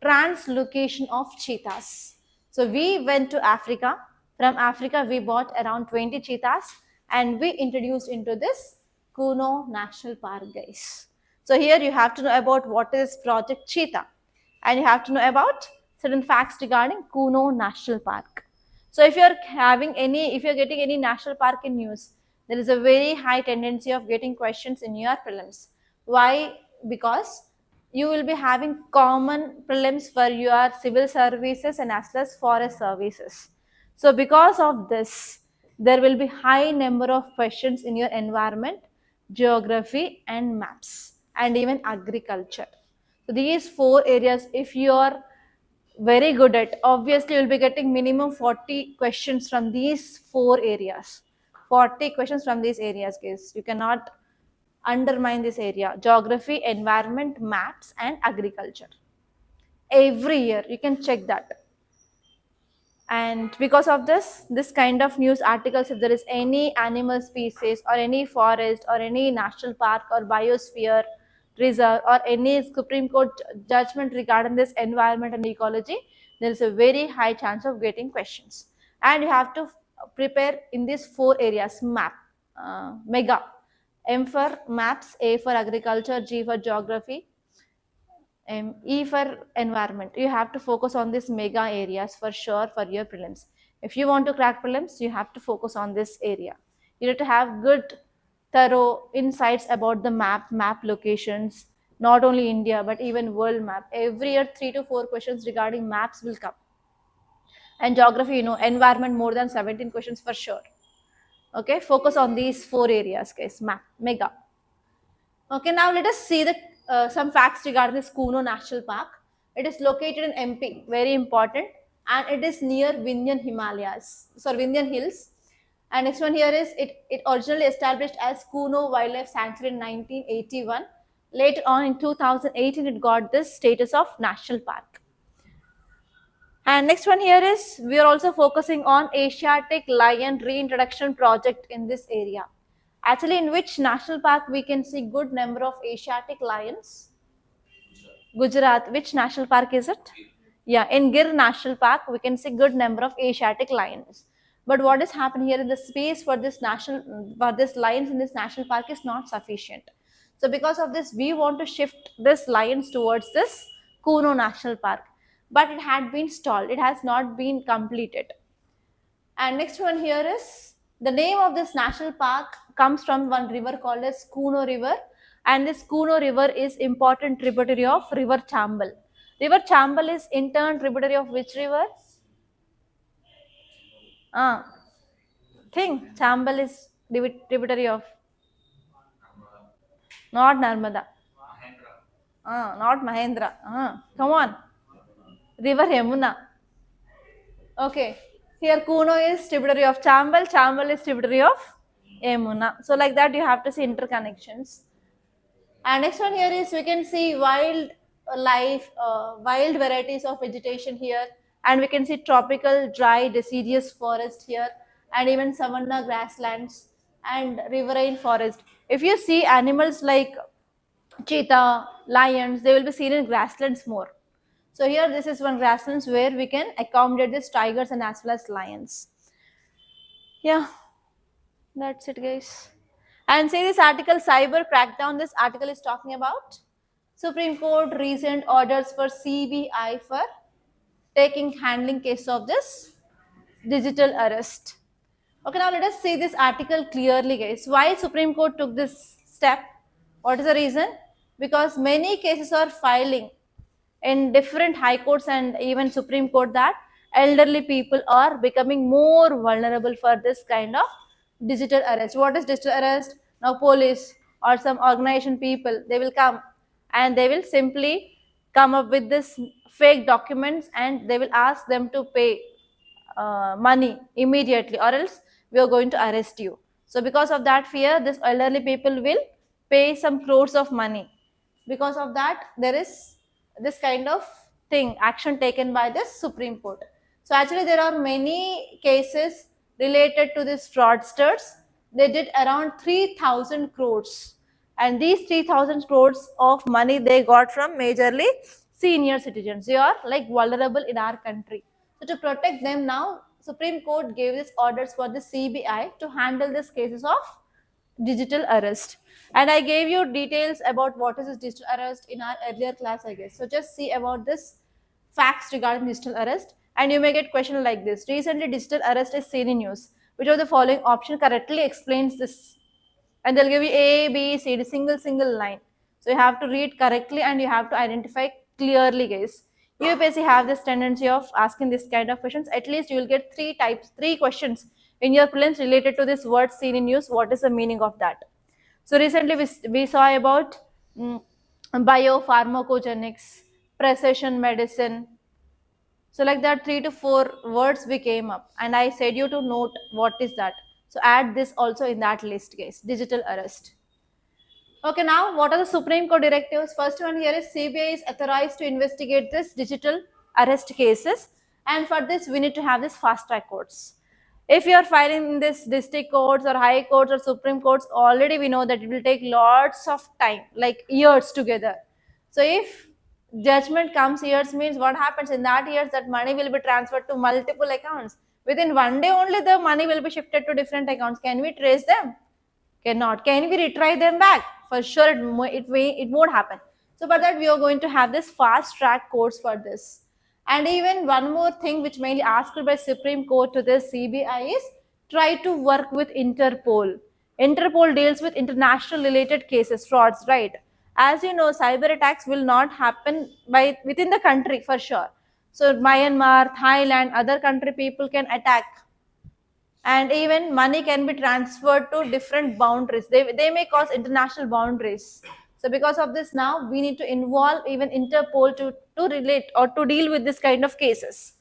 translocation of cheetahs. So we went to Africa. From Africa, we bought around 20 cheetahs and we introduced into this Kuno National Park, guys. So here you have to know about what is Project Cheetah and you have to know about certain facts regarding Kuno National Park. So if you're getting any national park in news, there is a very high tendency of getting questions in your prelims. Why? Because you will be having common prelims for your civil services and as well as forest services. So because of this, there will be high number of questions in your environment, geography and maps and even agriculture. So these 4 areas, if you are very good at, obviously you'll be getting minimum 40 questions from these 4 areas. 40 questions from these areas, guys. You cannot undermine this area: geography, environment, maps and agriculture. Every year you can check that. And because of this kind of news articles, if there is any animal species or any forest or any national park or biosphere reserve or any Supreme Court judgment regarding this environment and ecology, there is a very high chance of getting questions. And you have to prepare in these 4 areas: map, mega, M for maps, A for agriculture, G for geography, E for environment. You have to focus on these mega areas for sure for your prelims. If you want to crack prelims, you have to focus on this area. You need to have good, thorough insights about the map locations, not only India but even world map. Every year 3 to 4 questions regarding maps will come. And geography, environment, more than 17 questions for sure. Okay, focus on these 4 areas, guys. Map, mega. Okay, now let us see some facts regarding this Kuno National Park. It is located in MP, very important, and it is near Vindhyan Vindhyan Hills. And next one here is it originally established as Kuno Wildlife Sanctuary in 1981. Later on in 2018, it got this status of national park. And next one here is we are also focusing on Asiatic lion reintroduction project in this area. Actually, in which national park we can see good number of Asiatic lions? Gujarat. Which national park is it? Yeah, in Gir National Park, we can see good number of Asiatic lions. But what is happening here in the space for this lions in this national park is not sufficient. So because of this, we want to shift this lions towards this Kuno National Park. But it had been stalled. It has not been completed. And next one here is the name of this national park comes from one river called as Kuno River, and this Kuno River is important tributary of River Chambal. River Chambal is in turn tributary of which river? Chambal is tributary of not Narmada. Not Mahendra. Come on. River Yamuna. Okay. Here Kuno is tributary of Chambal. Chambal is tributary of Yamuna. So like that you have to see interconnections. And next one here is we can see wild varieties of vegetation here, and we can see tropical dry deciduous forest here, and even savanna grasslands and riverine forest. If you see animals like cheetah, lions, they will be seen in grasslands more. So here this is one grasslands where we can accommodate these tigers and as well as lions. Yeah, that's it, guys. And say this article, cyber crackdown, this article is talking about Supreme Court recent orders for CBI for taking handling case of this digital arrest. Okay, now let us see this article clearly, guys. Why Supreme Court took this step? What is the reason? Because many cases are filing in different high courts and even Supreme Court that elderly people are becoming more vulnerable for this kind of digital arrest. What is digital arrest? Now police or some organization people, they will come and they will simply come up with this fake documents and they will ask them to pay money immediately or else we are going to arrest you. So because of that fear, this elderly people will pay some crores of money. Because of that, there is this kind of thing, action taken by the Supreme Court. So actually there are many cases related to these fraudsters. They did around 3,000 crores. And these 3,000 crores of money they got from majorly senior citizens. They are like vulnerable in our country. So to protect them now, Supreme Court gave these orders for the CBI to handle these cases of digital arrest. And I gave you details about what is this digital arrest in our earlier class, I guess. So just see about this facts regarding digital arrest and you may get question like this. Recently digital arrest is seen in news. Which of the following option correctly explains this? And they'll give you A, B, C, D, single line. So you have to read correctly and you have to identify clearly, guys. UPSC have this tendency of asking this kind of questions. At least you will get three questions in your prelims related to this word seen in news. What is the meaning of that? So recently we saw about biopharmacogenics, precision medicine. So like that 3 to 4 words we came up and I said you to note what is that. So add this also in that list, guys. Digital arrest. Okay, now what are the Supreme Court directives? First one here is CBI is authorized to investigate this digital arrest cases and for this we need to have this fast track courts. If you are filing in this district courts or high courts or Supreme Courts, already we know that it will take lots of time, like years together. So if judgment comes years means what happens in that years that money will be transferred to multiple accounts. Within one day only the money will be shifted to different accounts. Can we trace them? Cannot. Can we retry them back? For sure it won't happen. So for that we are going to have this fast track course for this. And even one more thing which mainly asked by Supreme Court to this CBI is try to work with Interpol. Interpol deals with international related cases, frauds, right? As you know, cyber attacks will not happen within the country for sure. So Myanmar, Thailand, other country people can attack and even money can be transferred to different boundaries. They may cause international boundaries. So because of this now we need to involve even Interpol to relate or to deal with this kind of cases.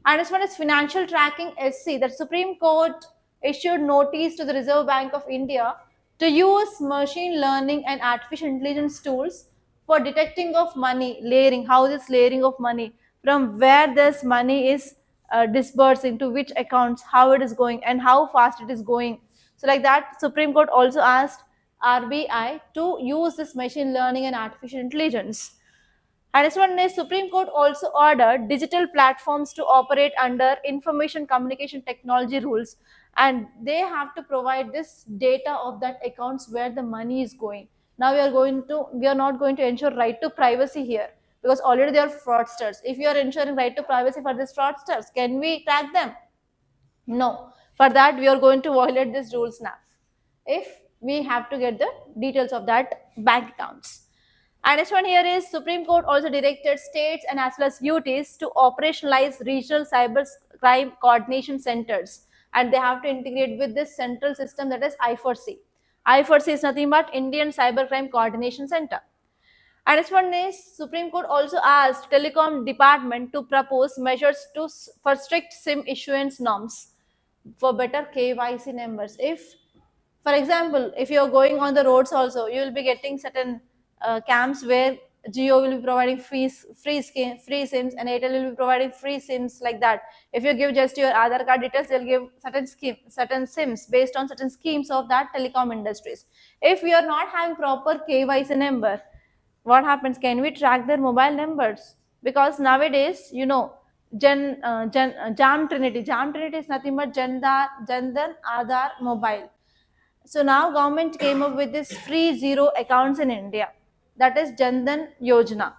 And this one is financial tracking SC, that Supreme Court issued notice to the Reserve Bank of India to use machine learning and artificial intelligence tools for detecting of money, layering, how this layering of money, from where this money is disbursing to which accounts, how it is going and how fast it is going. So like that Supreme Court also asked RBI to use this machine learning and artificial intelligence. And this one is Supreme Court also ordered digital platforms to operate under information communication technology rules and they have to provide this data of that accounts where the money is going. Now we are not going to ensure right to privacy here because already they are fraudsters. If you are ensuring right to privacy for these fraudsters, can we track them? No. For that we are going to violate these rules now if we have to get the details of that bank accounts. And this one here is Supreme Court also directed states and as well as UTs to operationalize regional cyber crime coordination centers and they have to integrate with this central system, that is I4C. I4C is nothing but Indian Cybercrime Coordination Center. And this one is Supreme Court also asked Telecom Department to propose measures for strict SIM issuance norms for better KYC numbers. If, for example, if you are going on the roads also, you will be getting certain camps where Jio will be providing free SIMs and Airtel will be providing free SIMs like that. If you give just your Aadhaar card details, they'll give certain SIMs based on certain schemes of that telecom industries. If we are not having proper KYC number, what happens? Can we track their mobile numbers? Because nowadays, you know, Jam Trinity is nothing but Jandan Aadhaar Mobile. So now government came up with this free zero accounts in India, that is Jandan Yojana.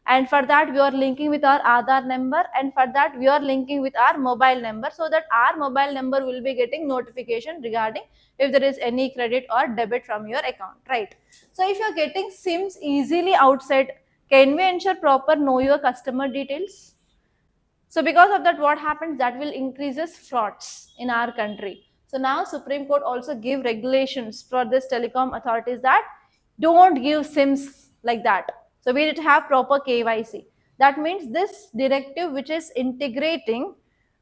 And for that we are linking with our Aadhaar number, and for that we are linking with our mobile number, so that our mobile number will be getting notification regarding if there is any credit or debit from your account, right? So if you are getting SIMs easily outside, can we ensure proper know your customer details? So because of that, what happens, that will increases frauds in our country. So now Supreme Court also give regulations for this telecom authorities that don't give SIMs like that. So we need to have proper KYC. That means this directive which is integrating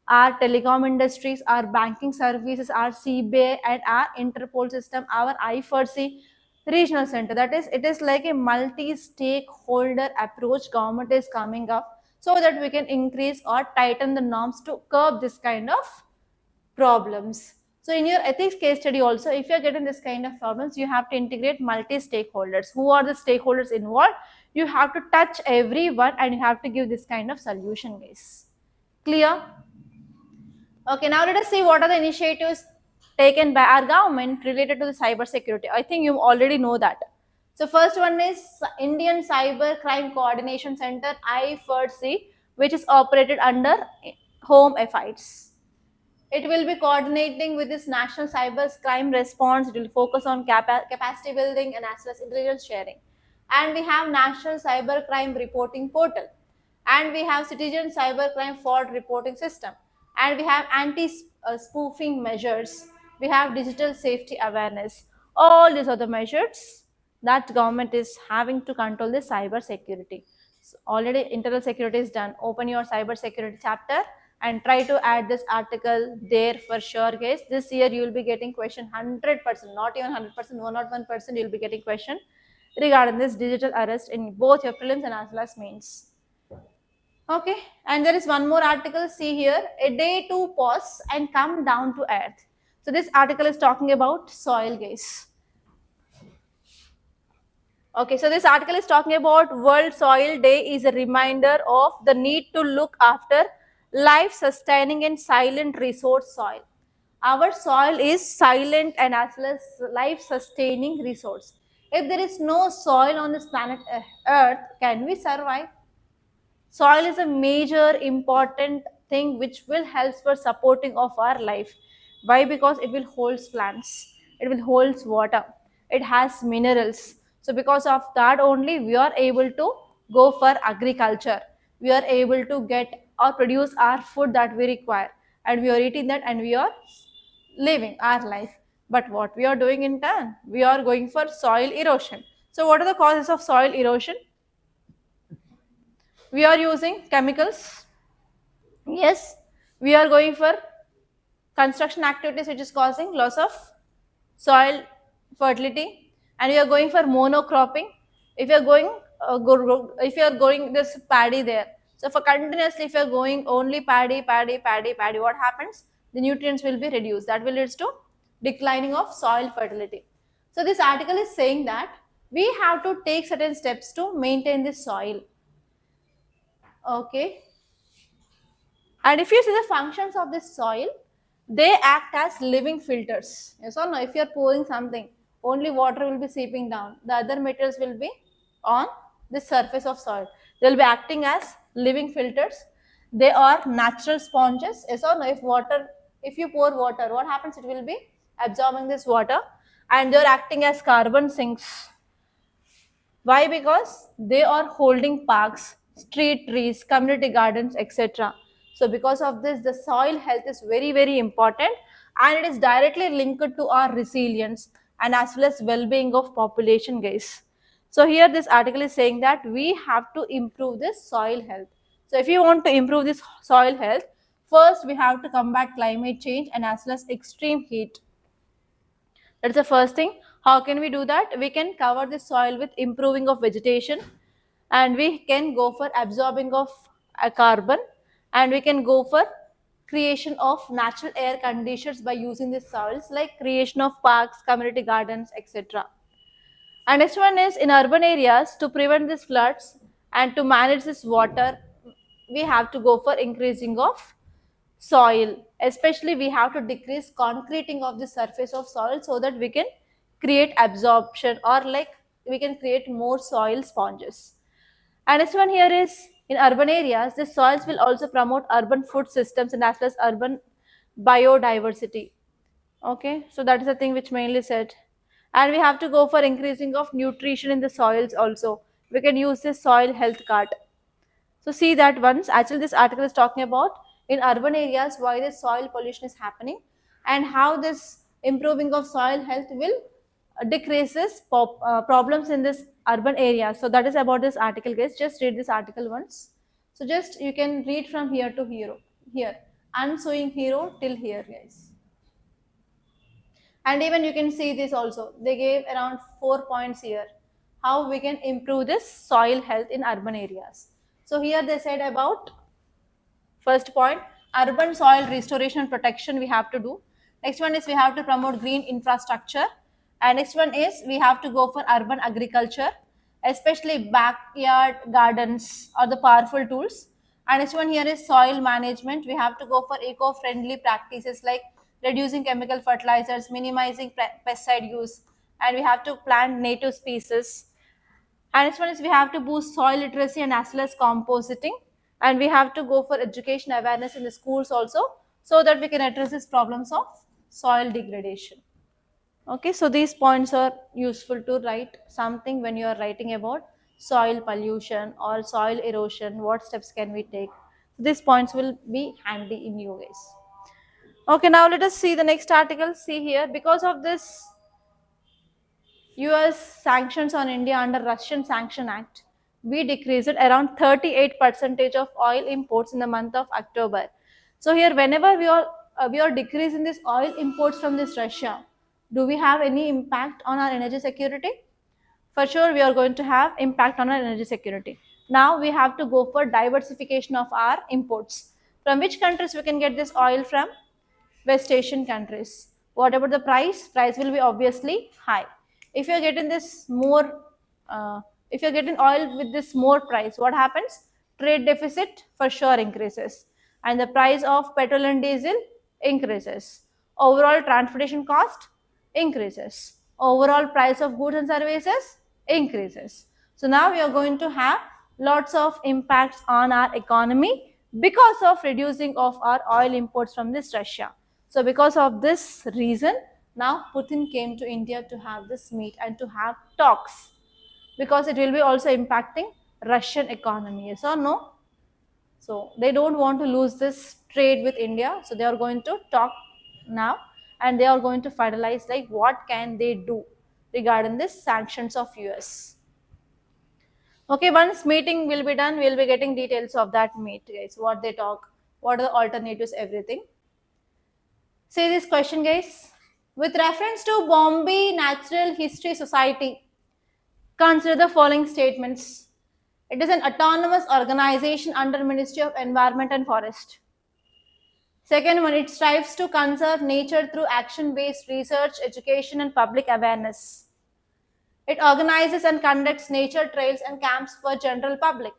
our telecom industries, our banking services, our CBA and our Interpol system, our I4C regional center. That is, it is like a multi-stakeholder approach government is coming up, so that we can increase or tighten the norms to curb this kind of problems. So in your ethics case study also, if you are getting this kind of problems, you have to integrate multi-stakeholders. Who are the stakeholders involved? You have to touch everyone and you have to give this kind of solution, guys. Clear? Okay, now let us see what are the initiatives taken by our government related to the cyber security. I think you already know that. So first one is Indian Cyber Crime Coordination Center, I4C, which is operated under Home Affairs. It will be coordinating with this National Cyber Crime Response. It will focus on capacity building and as well as intelligence sharing. And we have National Cyber Crime Reporting Portal. And we have Citizen Cyber Crime Fraud Reporting System. And we have anti-spoofing measures. We have digital safety awareness. All these are the measures that government is having to control the cyber security. So already internal security is done. Open your cyber security chapter and try to add this article there for sure, guys. This year you will be getting question 100%, not even 100%, 101% you will be getting question regarding this digital arrest in both your prelims and as well as mains. Okay, and there is one more article, see here, a day to pause and come down to earth. So this article is talking about soil, guys. Okay, so this article is talking about World Soil Day is a reminder of the need to look after life-sustaining and silent resource soil. Our soil is silent and as well as life-sustaining resource. If there is no soil on this planet Earth, can we survive? Soil is a major important thing which will help for supporting of our life. Why? Because it will hold plants, it will hold water, it has minerals. So because of that only we are able to go for agriculture. We are able to get or produce our food that we require, and we are eating that and we are living our life. But what we are doing in turn, we are going for soil erosion. So what are the causes of soil erosion? We are using chemicals. Yes, we are going for construction activities which is causing loss of soil fertility, and we are going for monocropping. If you are going if you are going this paddy there, so for continuously if you are going only paddy, what happens? The nutrients will be reduced. That will lead to declining of soil fertility. So this article is saying that we have to take certain steps to maintain this soil. Okay, and if you see the functions of this soil, they act as living filters. Yes or no? If you are pouring something, only water will be seeping down, the other materials will be on the surface of soil. They will be acting as living filters. They are natural sponges. Yes or no? If you pour water, what happens? It will be absorbing this water, and they are acting as carbon sinks. Why? Because they are holding parks, street trees, community gardens, etc. So because of this, the soil health is very, very important, and it is directly linked to our resilience and as well as well-being of population, guys. So here this article is saying that we have to improve this soil health. So if you want to improve this soil health, first we have to combat climate change and as well as extreme heat. That's the first thing. How can we do that? We can cover the soil with improving of vegetation, and we can go for absorbing of carbon, and we can go for creation of natural air conditions by using the soils, like creation of parks, community gardens, etc. And next one is in urban areas, to prevent these floods and to manage this water, we have to go for increasing of soil. Especially we have to decrease concreting of the surface of soil so that we can create absorption, or like we can create more soil sponges. And this one here is in urban areas, the soils will also promote urban food systems and as well as urban biodiversity. Okay, so that is the thing which mainly said. And we have to go for increasing of nutrition in the soils also. We can use this soil health card. So see that once. Actually, this article is talking about in urban areas why the soil pollution is happening and how this improving of soil health will decreases problems in this urban area. So that is about this article, guys. Just read this article once. So just you can read from here to hero here. Unsewing hero till here, guys. And even you can see this also. They gave around 4 points here. How we can improve this soil health in urban areas. So here they said about first point, urban soil restoration and protection we have to do. Next one is we have to promote green infrastructure. And next one is we have to go for urban agriculture, especially backyard gardens are the powerful tools. And next one here is soil management. We have to go for eco-friendly practices like reducing chemical fertilizers, minimizing pesticide use, and we have to plant native species. And next one is we have to boost soil literacy and as well as compositing. And we have to go for education awareness in the schools also so that we can address these problems of soil degradation. Okay, so these points are useful to write something when you are writing about soil pollution or soil erosion. What steps can we take? These points will be handy in you guys. Okay, now let us see the next article. See here, because of this US sanctions on India under Russian Sanction Act, we decreased around 38% of oil imports in the month of October. So here, whenever we are decreasing this oil imports from this Russia, do we have any impact on our energy security? For sure, we are going to have impact on our energy security. Now we have to go for diversification of our imports. From which countries we can get this oil from? West Asian countries. Whatever the price will be obviously high. If you're getting this more, if you're getting oil with this more price, what happens? Trade deficit for sure increases, and the price of petrol and diesel increases. Overall transportation cost increases. Overall price of goods and services increases. So now we are going to have lots of impacts on our economy because of reducing of our oil imports from this Russia. So because of this reason, now Putin came to India to have this meet and to have talks, because it will be also impacting Russian economy, yes or no? So they don't want to lose this trade with India, so they are going to talk now and they are going to finalize like what can they do regarding this sanctions of US. Okay, once meeting will be done, we'll be getting details of that meet, guys, what they talk, what are the alternatives, everything. Say this question, guys. With reference to Bombay Natural History Society, consider the following statements. It is an autonomous organization under Ministry of Environment and Forest. Second one, it strives to conserve nature through action-based research, education, and public awareness. It organizes and conducts nature trails and camps for general public.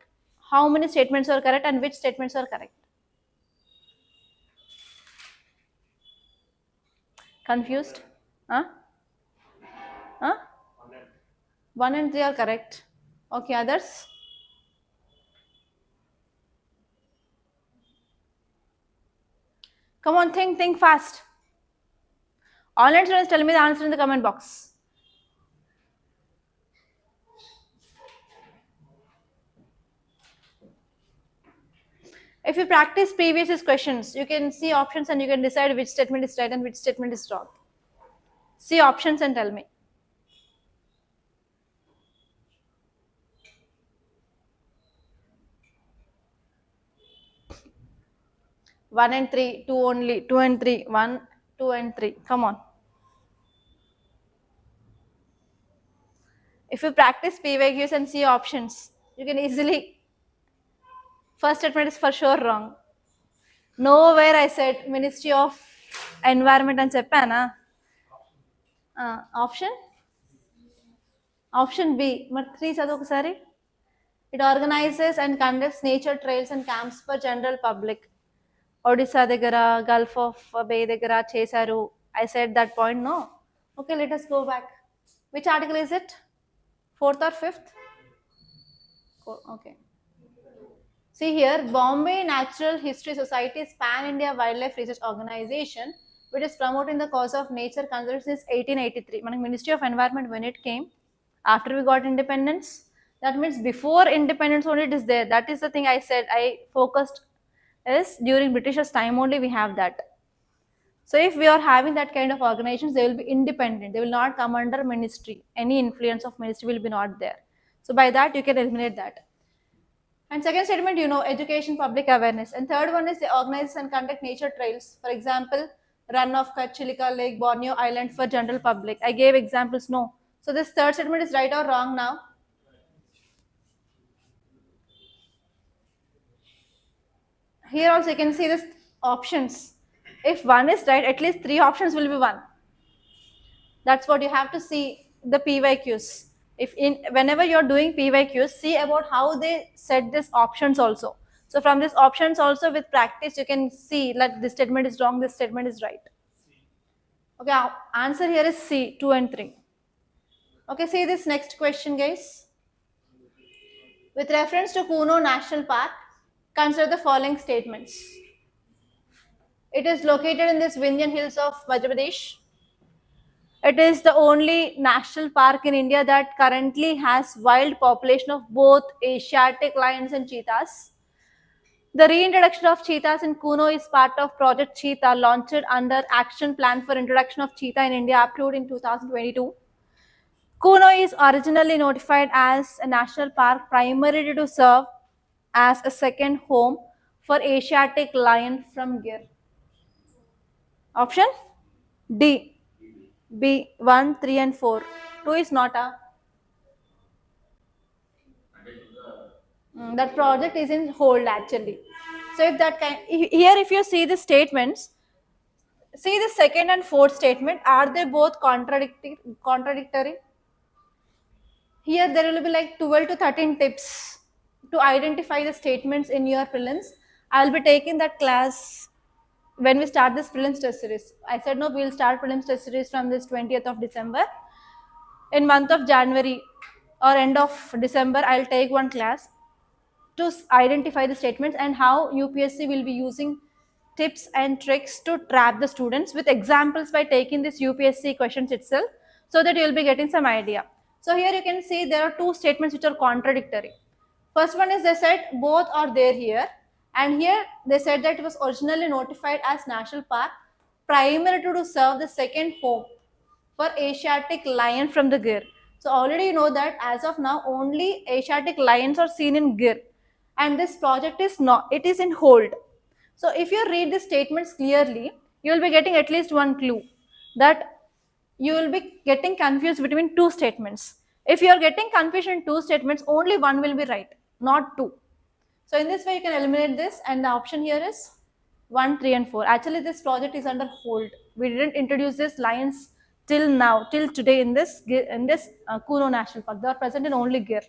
How many statements are correct and which statements are correct? Confused? Huh? Huh? 1 and 3 are correct. Okay, others? Come on, think fast. Online students, tell me the answer in the comment box. If you practice previous questions, you can see options and you can decide which statement is right and which statement is wrong. See options and tell me. One and three, two only, 2 and 3, 1, 2 and 3. Come on. If you practice PYQs and see options, you can easily. First statement is for sure wrong. Nowhere I said Ministry of Environment and Cheppana. Option? Option B. Mar 3 chadoko sari. It organizes and conducts nature trails and camps for general public. Odisha దగ్గర Gulf of Bay దగ్గర చేశారు. I said that point, no? Okay, let us go back. Which article is it? Fourth or fifth? Okay. See here, Bombay Natural History Society is Pan-India Wildlife Research Organization, which is promoting the cause of nature conservation since 1883. Ministry of Environment, when it came, after we got independence, that means before independence only it is there. That is the thing I said, I focused is during Britishers time only we have that. So if we are having that kind of organizations, they will be independent. They will not come under ministry. Any influence of ministry will be not there. So by that you can eliminate that. And second statement, education, public awareness. And third one is they organize and conduct nature trails. For example, run of Kutch, Chilika Lake, Borneo Island for general public. I gave examples, no. So this third statement is right or wrong now? Here also you can see this options. If one is right, at least three options will be one. That's what you have to see the PYQs. Whenever you're doing PYQs, see about how they set these options also. So from these options also, with practice, you can see that this statement is wrong, this statement is right. Okay, answer here is C, 2 and 3. Okay, see this next question, guys. With reference to Kuno National Park, consider the following statements. It is located in this Vindhyan Hills of Madhya Pradesh. It is the only national park in India that currently has wild population of both Asiatic lions and cheetahs. The reintroduction of cheetahs in Kuno is part of Project Cheetah, launched under Action Plan for Introduction of Cheetah in India, approved in 2022. Kuno is originally notified as a national park primarily to serve as a second home for Asiatic lion from Gir. Option D. B, 1, 3 and 4. 2 is not a. That project is in hold actually. So if that kind, here if you see the statements, see the second and fourth statement, are they both contradictory? Here there will be like 12 to 13 tips to identify the statements in your prelims. I'll be taking that class when we start this prelims test series. I said no, we'll start prelims test series from this 20th of December. In month of January or end of December, I'll take one class to identify the statements and how UPSC will be using tips and tricks to trap the students with examples by taking this UPSC questions itself, so that you will be getting some idea. So here you can see there are two statements which are contradictory. First one is they said both are there here, and here they said that it was originally notified as national park primarily to serve the second home for Asiatic lion from the Gir. So already you know that as of now only Asiatic lions are seen in Gir, and this project is not, it is in hold. So if you read the statements clearly, you will be getting at least one clue that you will be getting confused between two statements. If you are getting confusion in two statements, only one will be right, not two. So in this way you can eliminate this, and the option here is 1, 3 and 4. Actually this project is under hold. We didn't introduce this lions till now, till today in this Kuno National Park. They are present in only Gir.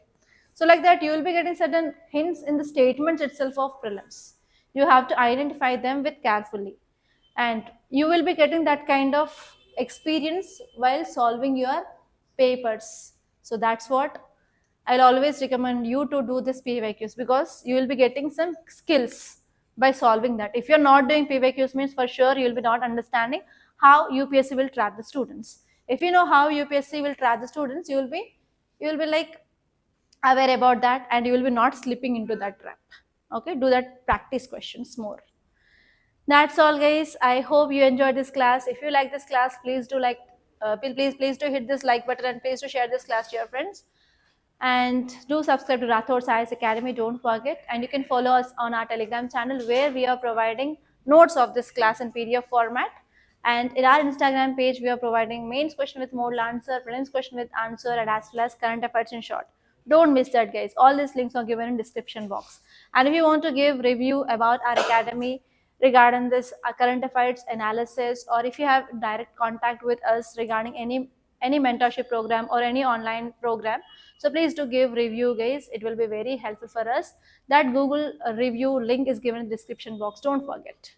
So like that you will be getting certain hints in the statements itself of prelims. You have to identify them with carefully, and you will be getting that kind of experience while solving your papers. So that's what I'll always recommend you to do this PYQs, because you will be getting some skills by solving that. If you're not doing PYQs, means for sure you will be not understanding how UPSC will trap the students. If you know how UPSC will trap the students, you will be like aware about that, and you will be not slipping into that trap. Okay, do that practice questions more. That's all, guys. I hope you enjoyed this class. If you like this class, please do like, please do hit this like button, and please do share this class to your friends. And do subscribe to Rathod Science Academy, don't forget. And you can follow us on our Telegram channel, where we are providing notes of this class in PDF format. And in our Instagram page, we are providing mains question with model answer, prelims question with answer, and as well as current affairs in short. Don't miss that, guys. All these links are given in description box. And if you want to give review about our academy regarding this current affairs analysis, or if you have direct contact with us regarding any mentorship program or any online program, so please do give review, guys. It will be very helpful for us. That Google review link is given in the description box. Don't forget.